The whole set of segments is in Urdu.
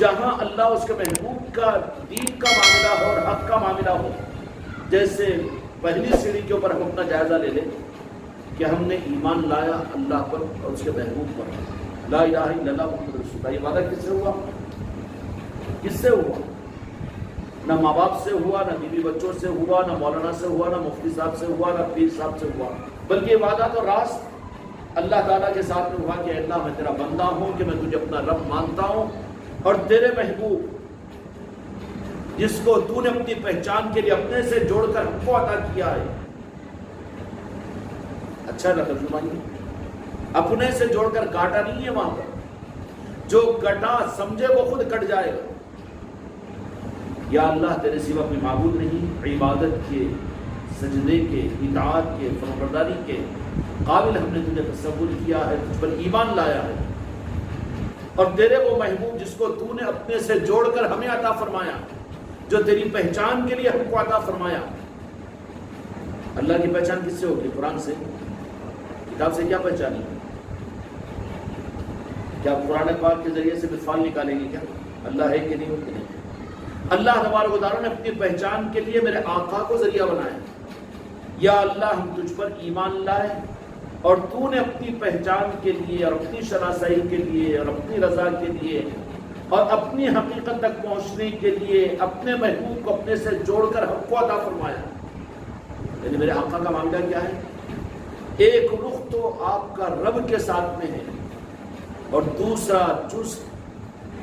جہاں اللہ اس کے محبوب کا دین کا معاملہ ہو اور حق کا معاملہ ہو، جیسے پہلی سیڑھی کے اوپر ہم اپنا جائزہ لے لیں کہ ہم نے ایمان لایا اللہ پر اور اس کے محبوب پر، لا الہ الا اللہ محمد رسول اللہ۔ یہ وعدہ کس سے ہوا؟ کس سے ہوا؟ نہ ماں باپ سے ہوا، نہ بیوی بچوں سے ہوا، نہ مولانا سے ہوا، نہ مفتی صاحب سے ہوا، نہ پیر صاحب سے ہوا، بلکہ یہ وعدہ تو راست اللہ تعالیٰ کے ساتھ میں ہوا کہ اللہ میں تیرا بندہ ہوں، کہ میں تجھے اپنا رب مانتا ہوں، اور تیرے محبوب جس کو تو نے اپنی پہچان کے لیے اپنے سے جوڑ کر ہم کو عطا کیا ہے، اچھا نہ ترجمہ یہ اپنے سے جوڑ کر کاٹا نہیں ہے، وہاں پر جو کٹا سمجھے وہ خود کٹ جائے گا۔ یا اللہ تیرے سوا کوئی معبود نہیں، عبادت کے، سجدے کے، اطاعت کے، فرمانبرداری کے قابل ہم نے تجھے تصور کیا ہے، تجھ پر ایمان لایا ہے، اور تیرے وہ محبوب جس کو تو نے اپنے سے جوڑ کر ہمیں عطا فرمایا، جو تیری پہچان کے لیے ہم کو عطا فرمایا۔ اللہ کی پہچان کس سے ہوگی؟ قرآن سے، کتاب سے کیا پہچانی؟ کیا قرآن پاک کے ذریعے سے مثال نکالیں گے؟ کیا اللہ ہے کہ نہیں ہو کہ نہیں؟ اللہ تبارک و تعالیٰ نے اپنی پہچان کے لیے میرے آقا کو ذریعہ بنایا۔ یا اللہ ہم تجھ پر ایمان لائے اور تو نے اپنی پہچان کے لیے اور اپنی شناسائی کے لیے اور اپنی رضا کے لیے اور اپنی حقیقت تک پہنچنے کے لیے اپنے محبوب کو اپنے سے جوڑ کر ہم کو عطا فرمایا۔ یعنی میرے آقا کا معاملہ کیا ہے؟ ایک رخ تو آپ کا رب کے ساتھ میں ہے، اور دوسرا جز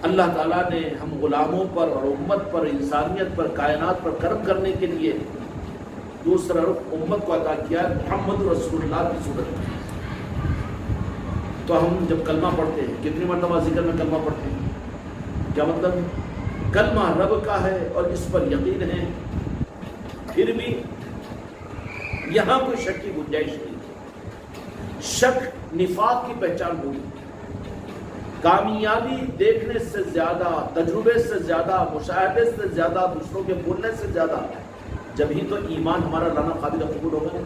اللہ تعالیٰ نے ہم غلاموں پر اور امت پر، انسانیت پر، کائنات پر کرم کرنے کے لیے دوسرا رخ امت کو عطا کیا محمد رسول اللہ کی صورت میں۔ تو ہم جب کلمہ پڑھتے ہیں، کتنی مرتبہ ذکر میں کلمہ پڑھتے ہیں؟ کیا مطلب؟ کلمہ رب کا ہے اور اس پر یقین ہے، پھر بھی یہاں کوئی شک کی گنجائش نہیں۔ شک نفاق کی پہچان ہوگی۔ کامیابی دیکھنے سے زیادہ، تجربے سے زیادہ، مشاہدے سے زیادہ، دوسروں کے بولنے سے زیادہ جب ہی تو ایمان ہمارا لانا قابل قبول ہوگا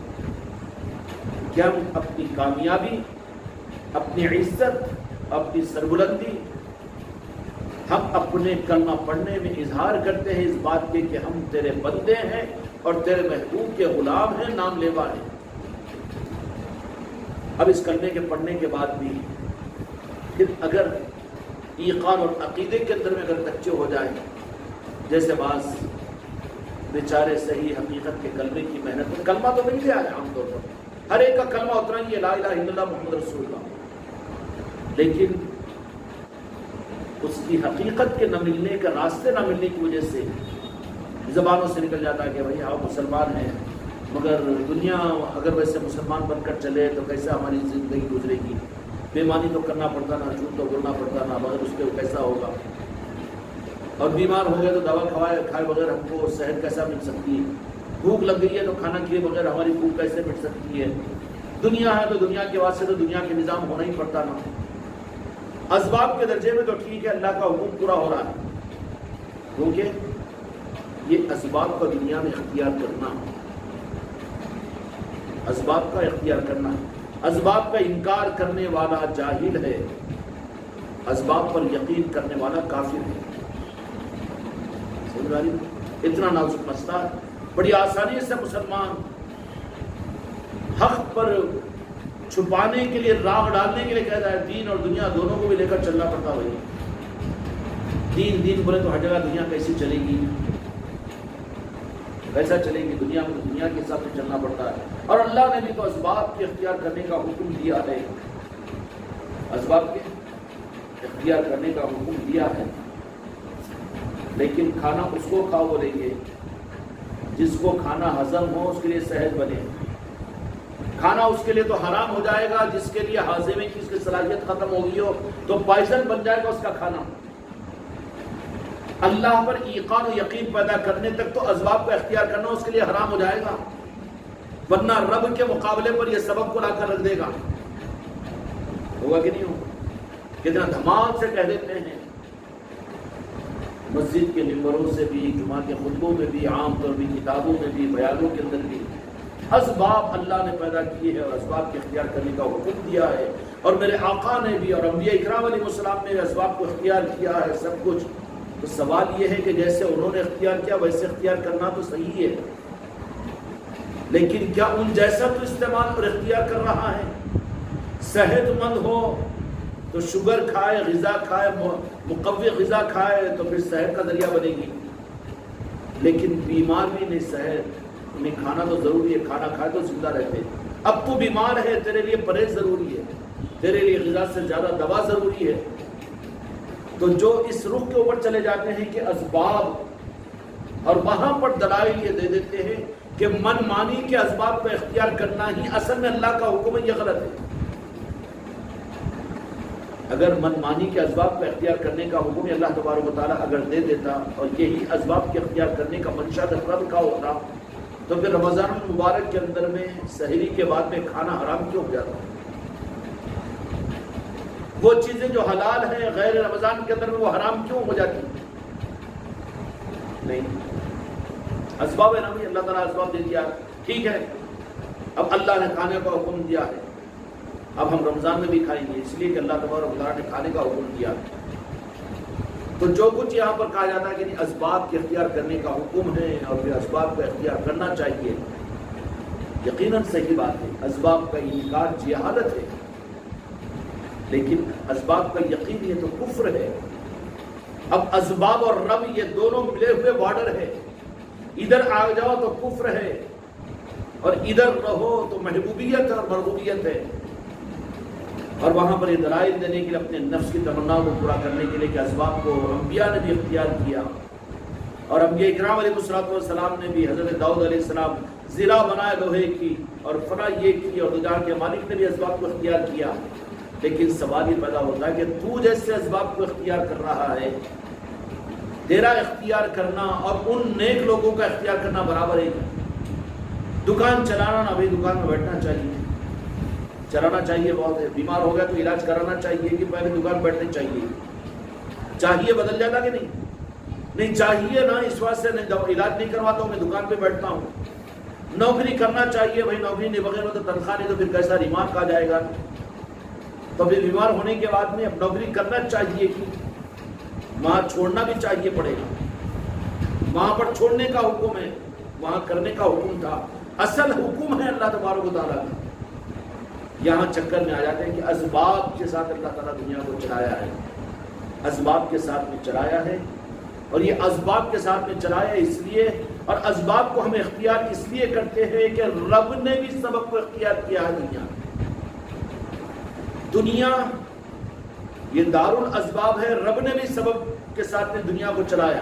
کہ ہم اپنی کامیابی، اپنی عزت، اپنی سربلندی ہم اپنے کلمہ پڑھنے میں اظہار کرتے ہیں اس بات کے کہ ہم تیرے بندے ہیں اور تیرے محبوب کے غلام ہیں، نام لیوا ہیں۔ اب اس کلمے کے پڑھنے کے بعد بھی پھر اگر ایقان اور عقیدے کے اندر میں اگر کچے ہو جائیں، جیسے بعض بیچارے صحیح حقیقت کے کلمے کی محنت، کلمہ تو مل گیا ہے عام طور پر، ہر ایک کا کلمہ اتنا ہی ہے، لا الہ الا اللہ محمد رسول اللہ، لیکن اس کی حقیقت کے نہ ملنے کا، راستے نہ ملنے کی وجہ سے زبانوں سے نکل جاتا ہے کہ بھائی ہاں مسلمان ہیں، مگر دنیا اگر ویسے مسلمان بن کر چلے تو کیسا ہماری زندگی گزرے گی، بےمانی تو کرنا پڑتا نا، جھوٹ تو بولنا پڑتا نا، مگر اس کے کیسا ہوگا، اور بیمار ہو گئے تو دوا کھائے بغیر ہم کو صحت کیسا مل سکتی ہے، بھوک لگ گئی ہے تو کھانا کھائے بغیر ہماری بھوک کیسے مٹ سکتی ہے، دنیا ہے تو دنیا کے واسطے تو دنیا کے نظام ہونا ہی پڑتا نا۔ اسباب کے درجے میں تو ٹھیک ہے، اللہ کا حکم پورا ہو رہا ہے، کیونکہ یہ اسباب کا دنیا میں اختیار کرنا، اسباب کا اختیار کرنا، اسباب کا انکار کرنے والا جاہل ہے، اسباب پر یقین کرنے والا کافر ہے۔ اتنا نازک مسئلہ بڑی آسانی سے مسلمان حق پر چھپانے کے لیے، راگ ڈالنے کے لیے کہتا ہے دین اور دنیا دونوں کو بھی لے کر چلنا پڑتا بھائی، دین بولے تو ہر جگہ دنیا کیسی چلے گی، کیسا چلے گی، دنیا میں تو دنیا کے حساب سے چلنا پڑتا ہے، اور اللہ نے بھی تو اسباب کے اختیار کرنے کا حکم دیا ہے، اسباب کے اختیار کرنے کا حکم دیا ہے، لیکن کھانا اس کو کھاؤ بولیں گے جس کو کھانا ہضم ہو، اس کے لیے صحت بنے، کھانا اس کے لیے تو حرام ہو جائے گا جس کے لیے ہاضمے کی اس کی صلاحیت ختم ہو گئی ہو تو پائزن بن جائے گا اس کا کھانا۔ اللہ پر ایقان و یقین پیدا کرنے تک تو اسباب کا اختیار کرنا اس کے لیے حرام ہو جائے گا، ورنہ رب کے مقابلے پر یہ سبب کو لا کر رکھ دے گا، ہوگا کہ نہیں ہوگا؟ کتنا دھمال سے کہہ دیتے ہیں، مسجد کے ممبروں سے بھی، جمعہ کے خطبوں میں بھی، عام طور بھی کتابوں میں بھی، بیانوں کے اندر بھی اسباب اللہ نے پیدا کیے ہیں اور اسباب کے اختیار کرنے کا حکم دیا ہے، اور میرے آقا نے بھی اور انبیاء اکرام علیہ السلام نے اسباب کو اختیار کیا ہے سب کچھ، تو سوال یہ ہے کہ جیسے انہوں نے اختیار کیا ویسے اختیار کرنا تو صحیح ہے، لیکن کیا ان جیسا تو استعمال اور اختیار کر رہا ہے؟ صحت مند ہو تو شوگر کھائے، غذا کھائے، مقوی غذا کھائے تو پھر صحت کا ذریعہ بنے گی، لیکن بیمار بھی نہیں، صحت نہیں، کھانا تو ضروری ہے، کھانا کھائے تو زندہ رہتے۔ اب تو بیمار ہے، تیرے لیے پرہیز ضروری ہے، تیرے لیے غذا سے زیادہ دوا ضروری ہے۔ تو جو اس رخ کے اوپر چلے جاتے ہیں کہ اسباب، اور وہاں پر دلائل یہ دے دیتے ہیں کہ من مانی کے اسباب کو اختیار کرنا ہی اصل میں اللہ کا حکم ہے، یہ غلط ہے۔ اگر من مانی کے اسباب کو اختیار کرنے کا حکم اللہ تبارک و تعالیٰ اگر دے دیتا اور یہی اسباب کے اختیار کرنے کا منشا رب کا ہوتا، تو پھر رمضان المبارک کے اندر میں سحری کے بعد میں کھانا حرام کیوں ہو جاتا؟ وہ چیزیں جو حلال ہیں غیر رمضان کے اندر میں وہ حرام کیوں ہو جاتی؟ نہیں، اسباب ہے نا، اللہ تعالیٰ اسباب دے دیا، ٹھیک ہے، اب اللہ نے کھانے کا حکم دیا ہے، اب ہم رمضان میں بھی کھائیں گے اس لیے کہ اللہ تبارک و تعالیٰ نے کھانے کا حکم دیا۔ تو جو کچھ یہاں پر کہا جاتا ہے کہ اسباب کے اختیار کرنے کا حکم ہے اور پھر اسباب کا اختیار کرنا چاہیے، یقیناً صحیح بات ہے، اسباب کا انکار جہالت ہے، لیکن اسباب کا یقین یہ تو کفر ہے۔ اب اسباب اور رب یہ دونوں ملے ہوئے بارڈر ہے، ادھر آ جاؤ تو کفر ہے اور ادھر رہو تو محبوبیت اور مرغوبیت ہے۔ اور وہاں پر یہ دلائل دینے کے لیے اپنے نفس کی تمنا کو پورا کرنے کے لیے کہ اسباب کو انبیاء نے بھی اختیار کیا، اور انبیاء اکرام علیہ السلام نے بھی، حضرت داؤد علیہ السلام زرہ بنائے لوہے کی اور فنا یہ کی، اور جہاں کے مالک نے بھی اسباب کو اختیار کیا، لیکن سوال یہ پیدا ہوتا ہے کہ تو جیسے اسباب کو اختیار کر رہا ہے، تیرا اختیار کرنا اور ان نیک لوگوں کا اختیار کرنا برابر ہے؟ دکان چلانا نہ، بھائی دکان میں بیٹھنا چاہیے، چلانا چاہیے، بہت ہے، بیمار ہو گیا تو علاج کرانا چاہیے کہ پہلے دکان بیٹھنی چاہیے؟ چاہیے بدل جاتا کہ نہیں چاہیے نا، اس واسطے علاج نہیں کرواتا ہوں، میں دکان پہ بیٹھتا ہوں۔ نوکری کرنا چاہیے، بھائی نوکری نہیں بغیر تو تنخواہ نہیں تو پھر کیسا ریمارک آ جائے گا، تو پھر بیمار ہونے کے بعد میں اب نوکری کرنا چاہیے کہ وہاں چھوڑنا بھی چاہیے پڑے گا، وہاں پر چھوڑنے کا حکم ہے، وہاں کرنے کا حکم تھا، اصل حکم ہے اللہ تبارک و تعالیٰ کا۔ یہاں چکر میں آ جاتے ہیں کہ اسباب کے ساتھ اللہ تعالیٰ دنیا کو چلایا ہے، اسباب کے ساتھ میں چلایا ہے، اور یہ اسباب کے ساتھ میں چلایا اس لیے، اور اسباب کو ہم اختیار اس لیے کرتے ہیں کہ رب نے بھی سبب کو اختیار کیا ہے۔ دنیا یہ دار الاسباب ہے، رب نے بھی سبب کے ساتھ میں دنیا کو چلایا،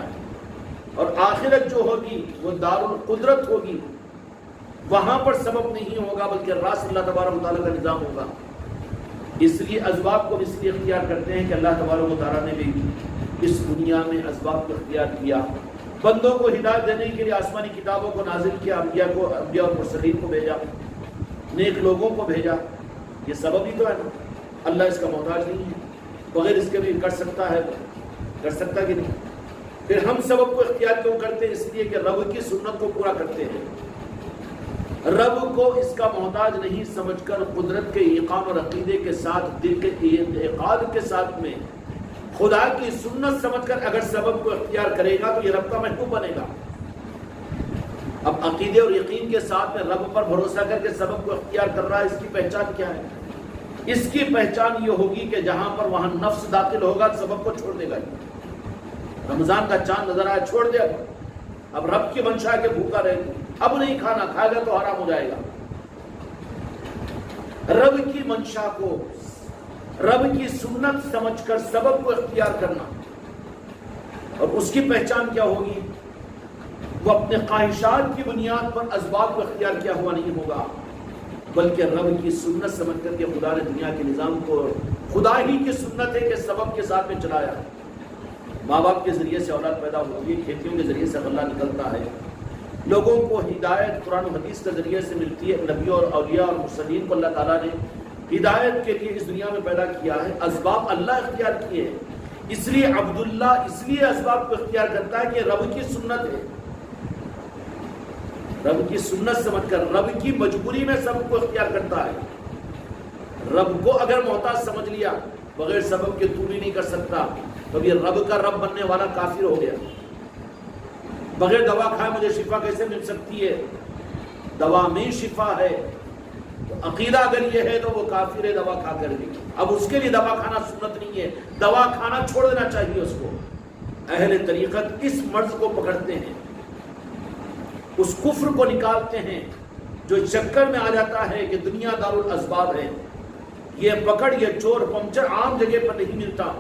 اور آخرت جو ہوگی وہ دار القدرت ہوگی، وہاں پر سبب نہیں ہوگا بلکہ راس اللہ تبارک و تعالیٰ کا نظام ہوگا۔ اس لیے اسباب کو اس لیے اختیار کرتے ہیں کہ اللہ تبارک و تعالیٰ نے بھی اس دنیا میں اسباب کو اختیار کیا، بندوں کو ہدایت دینے کے لیے آسمانی کتابوں کو نازل کیا، انبیاء اور مرسلین کو بھیجا، نیک لوگوں کو بھیجا، یہ سبب ہی تو ہے نا، اللہ اس کا محتاج نہیں ہے، بغیر اس کے بھی کر سکتا ہے، کر سکتا کہ نہیں؟ پھر ہم سبب کو اختیار کیوں کرتے ہیں؟ اس لیے کہ رب کی سنت کو پورا کرتے ہیں، رب کو اس کا محتاج نہیں سمجھ کر قدرت کے ایقان اور عقیدے کے ساتھ، دل کے اعتقاد کے ساتھ میں خدا کی سنت سمجھ کر اگر سبب کو اختیار کرے گا تو یہ رب کا محبوب بنے گا۔ اب عقیدے اور یقین کے ساتھ میں رب پر بھروسہ کر کے سبب کو اختیار کر رہا ہے، اس کی پہچان کیا ہے؟ اس کی پہچان یہ ہوگی کہ جہاں پر وہاں نفس داخل ہوگا سبب کو چھوڑ دے گا۔ رمضان کا چاند نظر آیا، چھوڑ دے، اب رب کی منشا کے بھوکا رہے، اب نہیں کھانا، کھائے گا تو حرام ہو جائے گا۔ رب کی منشا کو، رب کی سنت سمجھ کر سبب کو اختیار کرنا، اور اس کی پہچان کیا ہوگی؟ وہ اپنے خواہشات کی بنیاد پر اسباب کو اختیار کیا ہوا نہیں ہوگا، بلکہ رب کی سنت سمجھ کر کے خدا نے دنیا کے نظام کو، خدا ہی کی سنت ہے کہ سبب کے ساتھ میں چلایا۔ ماں باپ کے ذریعے سے اولاد پیدا ہوتی ہے، کھیتیوں کے ذریعے سے غلہ نکلتا ہے، لوگوں کو ہدایت قرآن و حدیث کے ذریعے سے ملتی ہے، نبیوں اور اولیاء اور مرسلین کو اللہ تعالیٰ نے ہدایت کے لیے اس دنیا میں پیدا کیا ہے، اسباب اللہ اختیار کیے ہیں۔ اس لیے عبداللہ اس لیے اسباب کو اختیار کرتا ہے کہ رب کی سنت ہے، رب کی سنت سمجھ کر رب کی مجبوری میں سب کو اختیار کرتا ہے، رب کو اگر محتاج سمجھ لیا بغیر سبب کے تو نہیں کر سکتا تو یہ رب کا رب بننے والا کافر ہو گیا. بغیر دوا کھائے مجھے شفا کیسے مل سکتی ہے؟ دوا میں شفا ہے. تو عقیدہ اگر یہ ہے تو وہ کافر ہے دوا کھا کر بھی. اب اس کے لیے دوا کھانا سنت نہیں ہے، دوا کھانا چھوڑ دینا چاہیے اس کو. اہل طریقت اس مرض کو پکڑتے ہیں، اس کفر کو نکالتے ہیں جو چکر میں آ جاتا ہے کہ دنیا دار الاسباب ہے. یہ پکڑ، یہ چور پنچر عام جگہ پر نہیں ملتا،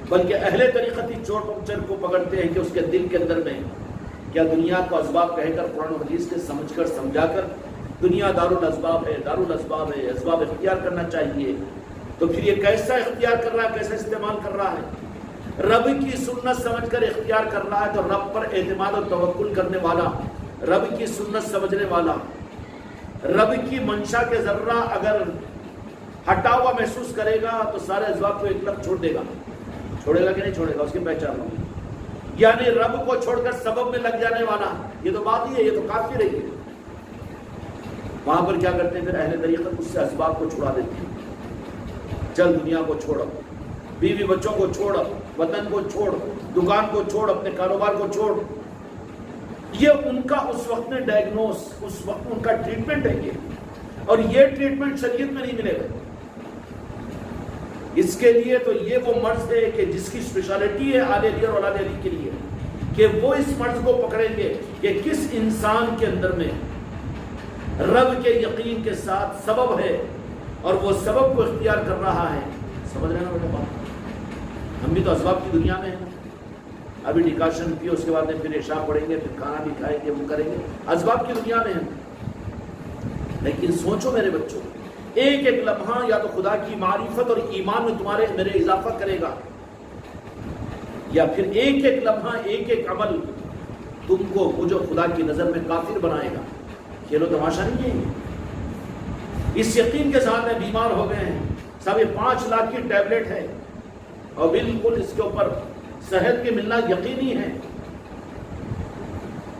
بلکہ اہل طریقت ہی چور پنچر کو پکڑتے ہیں کہ اس کے دل کے اندر میں کیا دنیا کو اسباب کہہ کر قرآن و حدیث کے سمجھ کر سمجھا کر دنیا دار الاسباب ہے، دار الاسباب ہے، اسباب اختیار کرنا چاہیے. تو پھر یہ کیسا اختیار کر رہا ہے، کیسا استعمال کر رہا ہے؟ رب کی سنت سمجھ کر اختیار کر رہا ہے. تو رب پر اعتماد و توکل کرنے والا، رب کی سنت سمجھنے والا، رب کی منشا کے ذرہ اگر ہٹا ہوا محسوس کرے گا تو سارے اسباب کو ایک لفظ چھوڑ دے گا. چھوڑے گا کہ نہیں چھوڑے گا؟ اس کی پہچان ہوگی. یعنی رب کو چھوڑ کر سبب میں لگ جانے والا، یہ تو بات ہی ہے، یہ تو کافر ہے. وہاں پر کیا کرتے ہیں پھر اہل طریقت؟ اس سے اسباب کو چھڑا دیتے ہیں. چل دنیا کو چھوڑ، بیوی بچوں کو چھوڑ، وطن کو چھوڑ، دکان کو چھوڑ، اپنے کاروبار کو چھوڑ. یہ ان کا اس وقت میں ڈائگنوس، اس وقت ان کا ٹریٹمنٹ ہے یہ. اور یہ ٹریٹمنٹ شریعت میں نہیں ملے گا. اس کے لیے تو یہ وہ مرض ہے کہ جس کی اسپیشلٹی ہے آل علی اور اولاد علی کے لیے، کہ وہ اس مرض کو پکڑیں گے کہ کس انسان کے اندر میں رب کے یقین کے ساتھ سبب ہے اور وہ سبب کو اختیار کر رہا ہے. سمجھ رہے ہیں نا میرے بات؟ ہم بھی تو اسباب کی دنیا میں ہیں. ابھی ڈیکاشن پیے، اس کے بعد پھر عشاء پڑھیں گے، پھر کھانا بھی کھائیں گے، وہ کریں گے، اسباب کی دنیا میں ہیں. لیکن سوچو میرے بچوں، ایک ایک لمحہ یا تو خدا کی معرفت اور ایمان میں تمہارے میرے اضافہ کرے گا، یا پھر ایک ایک لمحہ ایک ایک عمل تم کو مجھے خدا کی نظر میں کافر بنائے گا. کھیلو تماشا نہیں ہے. اس یقین کے ساتھ میں بیمار ہو گئے ہیں، سب یہ 5 لاکھ کی ٹیبلٹ ہے اور بالکل اس کے اوپر صحت کے ملنا یقینی ہے،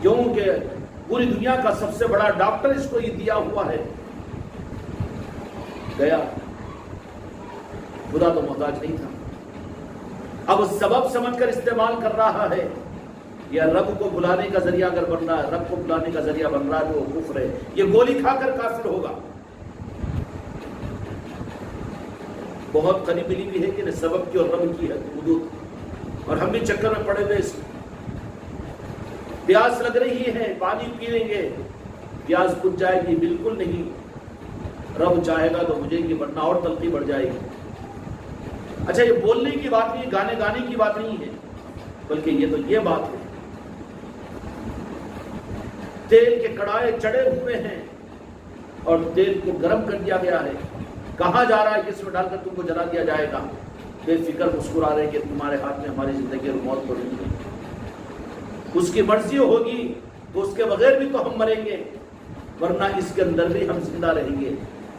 کیونکہ پوری دنیا کا سب سے بڑا ڈاکٹر اس کو یہ دیا ہوا ہے. گیا، خدا تو محتاج نہیں تھا. اب سبب سمجھ کر استعمال کر رہا ہے، یا رب کو بلانے کا ذریعہ اگر بن رہا ہے، رب کو بلانے کا ذریعہ بن رہا ہے تو وہ کفر ہے. یہ گولی کھا کر کافر ہوگا. بہت قریب ملی بھی ہے کہ سبب کی اور رب کی ہے حدود، اور ہم بھی چکر میں پڑے ہوئے. پیاس لگ رہی ہے، پانی پی لیں گے، پیاس بجھ جائے گی؟ بالکل نہیں. رب چاہے گا تو مجھے یہ بڑھنا اور تلخی بڑھ جائے گی. اچھا، یہ بولنے کی بات نہیں، گانے گانے کی بات نہیں ہے، بلکہ یہ تو یہ بات ہے تیل کے کڑائے چڑھے ہوئے ہیں اور تیل کو گرم کر دیا گیا ہے. کہاں جا رہا ہے، کس میں ڈال کر تم کو جلا دیا جائے گا. بے فکر مسکرا رہے کہ تمہارے ہاتھ میں ہماری زندگی اور موت پڑی ہے. اس کی مرضی ہوگی تو اس کے بغیر بھی تو ہم مریں گے، ورنہ اس کے اندر بھی ہم زندہ رہیں گے.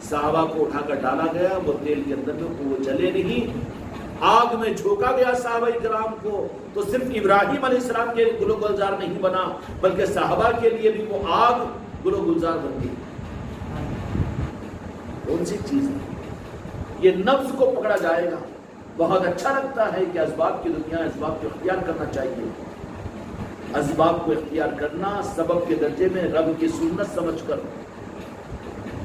صحابہ کو اٹھا کر ڈالا گیا، وہ تیل کے اندر میں وہ جلے نہیں. آگ میں جھونکا گیا صحابہ کرام کو، تو صرف ابراہیم علیہ السلام کے گل و گلزار نہیں بنا، بلکہ صحابہ کے لیے بھی وہ آگ گل و گلزار بن گئی. کون سی چیز ہے یہ؟ نفس کو پکڑا جائے گا. بہت اچھا لگتا ہے کہ اسباب کی دنیا، اسباب کو اختیار کرنا چاہیے. اسباب کو اختیار کرنا سبب کے درجے میں رب کی سنت سمجھ کر.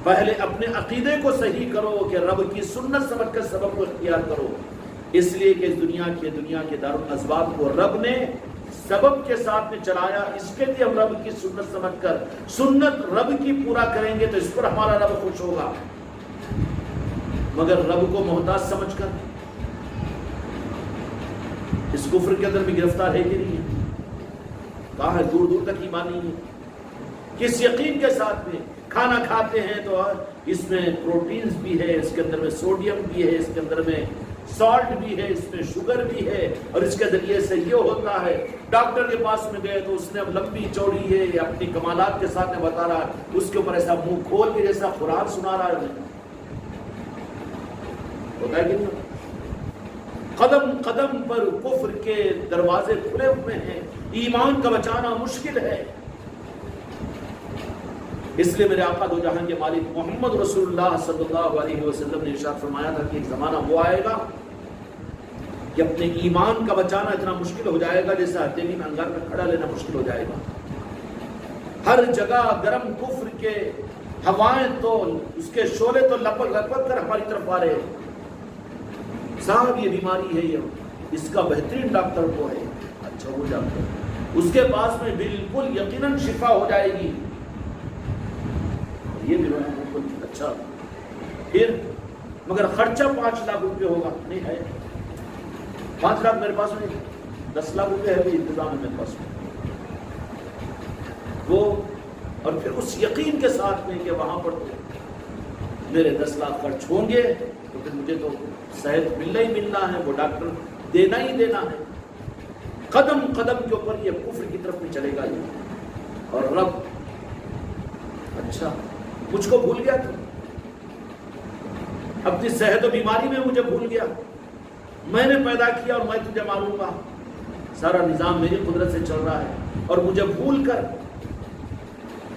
پہلے اپنے عقیدے کو صحیح کرو کہ رب کی سنت سمجھ کر سبب کو اختیار کرو. اس لیے کہ اس دنیا کے دارالاسباب کو رب نے سبب کے ساتھ میں چلایا. اس کے لیے ہم رب کی سنت سمجھ کر سنت رب کی پورا کریں گے تو اس پر ہمارا رب خوش ہوگا. مگر رب کو محتاج سمجھ کر اس کفر کے اندر بھی گرفتار ہے کہ نہیں ہے؟ کہاں ہے؟ دور دور تک ایمان نہیں ہے. کس یقین کے ساتھ میں کھانا کھاتے ہیں تو اس میں پروٹینز بھی ہے، اس کے اندر میں سوڈیم بھی ہے، اس کے اندر میں سالٹ بھی ہے، اس میں شوگر بھی ہے، اور اس کے ذریعے سے یہ ہوتا ہے. ڈاکٹر کے پاس میں گئے تو اس نے اب لمبی چوڑی ہے یا اپنی کمالات کے ساتھ میں بتا رہا ہے، اس کے اوپر ایسا منہ کھول کے جیسا قرآن سنا رہا ہے. ہوتا ہے کہ نہیں؟ قدم قدم پر کفر کے دروازے کھلے ہوئے ہیں. ایمان کا بچانا مشکل ہے. اس لیے میرے آقا دو جہاں کے مالک محمد رسول اللہ صلی اللہ علیہ وسلم نے ارشاد فرمایا تھا کہ ایک زمانہ وہ آئے گا کہ اپنے ایمان کا بچانا اتنا مشکل ہو جائے گا جیسے ہتھیلی میں انگار میں کھڑا لینا مشکل ہو جائے گا. ہر جگہ گرم کفر کے ہوائیں تو اس کے شعلے تو لپک لپک کر ہماری طرف آ رہے ہیں. صاحب یہ بیماری ہے، یہ اس کا بہترین ڈاکٹر وہ ہے. اچھا وہ ڈاکٹر، اس کے پاس میں بالکل یقیناً شفا ہو جائے گی. یہ بیماری بالکل اچھا، پھر مگر خرچہ 5 لاکھ روپے ہوگا. نہیں ہے 5 لاکھ میرے پاس نہیں، 10 لاکھ روپے ہے بھی انتظام ہے میرے پاس وہ. اور پھر اس یقین کے ساتھ میں کہ وہاں پر میرے 10 لاکھ خرچ ہوں گے تو پھر مجھے تو صحت ملنا ہی ملنا ہے، وہ ڈاکٹر دینا ہی دینا ہے. قدم قدم کے اوپر یہ کفر کی طرف میں چلے گا یہ. اور رب اچھا مجھ کو بھول گیا تھا، اپنی صحت و بیماری میں مجھے بھول گیا. میں نے پیدا کیا اور میں تجھے ماروں گا. سارا نظام میری قدرت سے چل رہا ہے اور مجھے بھول کر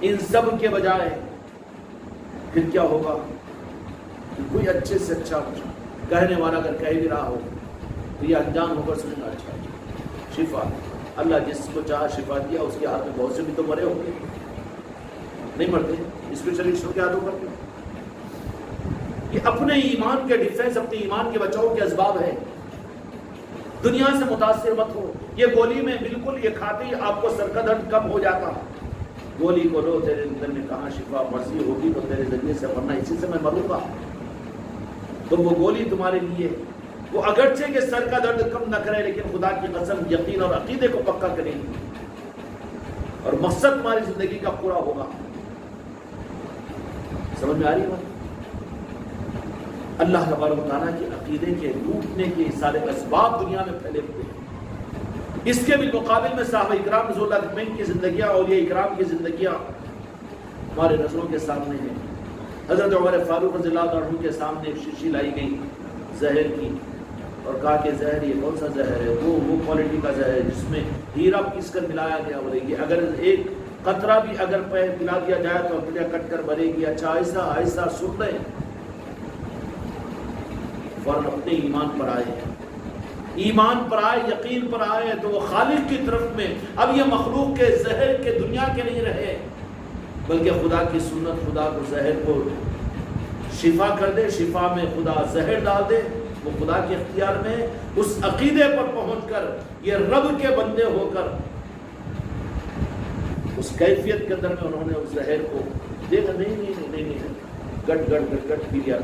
ان سب کے بجائے پھر کیا ہوگا کہ کوئی اچھے سے اچھا کہنے والا اگر کہہ بھی رہا ہو تو یہ انجام ہو کر سنے گا. اچھا شفا، اللہ جس کو چاہا شفا دیا. اس کے ہاتھ میں بہت سے بھی تو مرے ہوں گے، نہیں مرتے اسپیشلسٹوں کے ہاتھوں پر. یہ اپنے ایمان کے ڈیفینس، اپنے ایمان کے بچاؤ کے اسباب ہے. دنیا سے متاثر مت ہو. یہ گولی میں بالکل یہ کھاتے ہی آپ کو سر کا درد کم ہو جاتا. گولی کو لو، تیرے اندر میں کہاں شفا مرضی ہوگی تو تیرے ذریعے سے مرنا، اسی سے میں مروں گا. تو وہ گولی تمہارے لیے وہ اگرچہ کہ سر کا درد کم نہ کرے لیکن خدا کی قسم یقین اور عقیدے کو پکا کرے گی اور مقصد تمہاری زندگی کا پورا ہوگا. سمجھ میں آ رہی ہے بات؟ اللہ تبارک و تعالیٰ کے عقیدے کے لوٹنے کے سارے اسباب دنیا میں پھیلے ہوئے ہیں. اس کے بالمقابل میں صحابہ اکرام رضی اللہ عنہم کی زندگیاں، اولیاء اکرام کی زندگیاں ہمارے نظروں کے سامنے ہیں. حضرت عمر فاروق رضی اللہ عنہ کے سامنے ایک شیشی لائی گئی زہر کی اور کہا کہ زہر یہ کون سا زہر ہے؟ وہ کوالٹی کا زہر جس میں ہیرا پیس کر ملایا گیا. بولے گی اگر ایک قطرہ بھی اگر پلا دیا جائے تو اپنے کٹ کر بھرے گی. اچھا ایسا ایسا سن رہے فوراً اپنے ایمان پر آئے، ایمان پر آئے، یقین پر آئے تو وہ خالق کی طرف میں اب یہ مخلوق کے زہر کے دنیا کے نہیں رہے بلکہ خدا کی سنت، خدا کو زہر کو شفا کر دے، شفا میں خدا زہر ڈال دے. وہ خدا کے اختیار میں اس عقیدے پر پہنچ کر یہ رب کے بندے ہو کر اس کیفیت کے اندر میں انہوں نے اس زہر کو دیکھا. نہیں گٹ گٹ گٹ گٹ پی لیا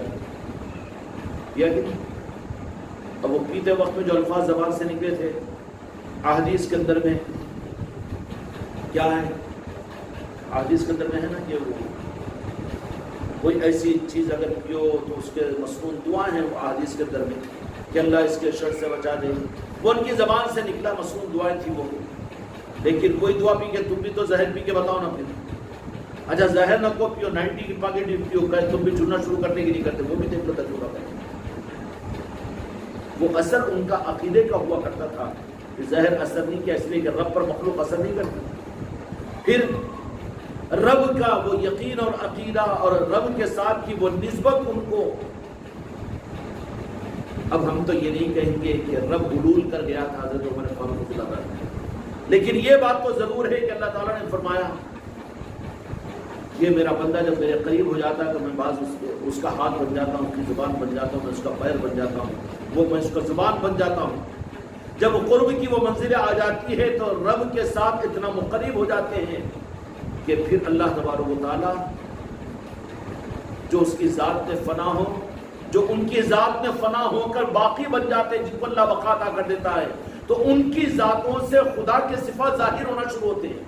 کہ اب وہ پیتے وقت میں جو الفاظ زبان سے نکلے تھے احادیث کے اندر میں کیا ہے؟ احادیث کے اندر میں ہے نا کہ وہ کوئی ایسی چیز اگر پیو تو اس کے مصنون دعائیں ہیں وہ احادیث کے اندر میں کہ اللہ اس کے شر سے بچا دے. وہ ان کی زبان سے نکلا مصنون دعائیں تھی وہ. لیکن کوئی دعا پی کے تم بھی تو زہر پی کے بتاؤ نا پھر. اچھا زہر نہ کو پیو، 90 کی پاکٹ پیو، تم بھی چننا شروع کرنے کی نہیں کرتے. وہ بھی دیکھ لو تجربہ کریں. وہ اثر ان کا عقیدے کا ہوا کرتا تھا کہ زہر اثر نہیں کیا، اس لیے کہ رب پر مخلوق اثر نہیں کرتی. پھر رب کا وہ یقین اور عقیدہ اور رب کے ساتھ کی وہ نسبت ان کو. اب ہم تو یہ نہیں کہیں گے کہ رب حلول کر گیا تھا حضرت عمر فاروق رضی اللہ عنہ، لیکن یہ بات تو ضرور ہے کہ اللہ تعالیٰ نے فرمایا یہ میرا بندہ جب میرے قریب ہو جاتا ہے تو میں بعض اس کا ہاتھ بن جاتا ہوں، اس کی زبان بن جاتا ہوں، میں اس کا پیر بن جاتا ہوں، وہ میں اس کا زبان بن جاتا ہوں. جب قرب کی وہ منزلیں آ جاتی ہے تو رب کے ساتھ اتنا مقرب ہو جاتے ہیں کہ پھر اللہ تبارک و تعالیٰ جو اس کی ذات میں فنا ہو، جو ان کی ذات میں فنا ہو کر باقی بن جاتے ہیں، جن کو اللہ بقا عطا کر دیتا ہے، تو ان کی ذاتوں سے خدا کے صفات ظاہر ہونا شروع ہوتے ہیں.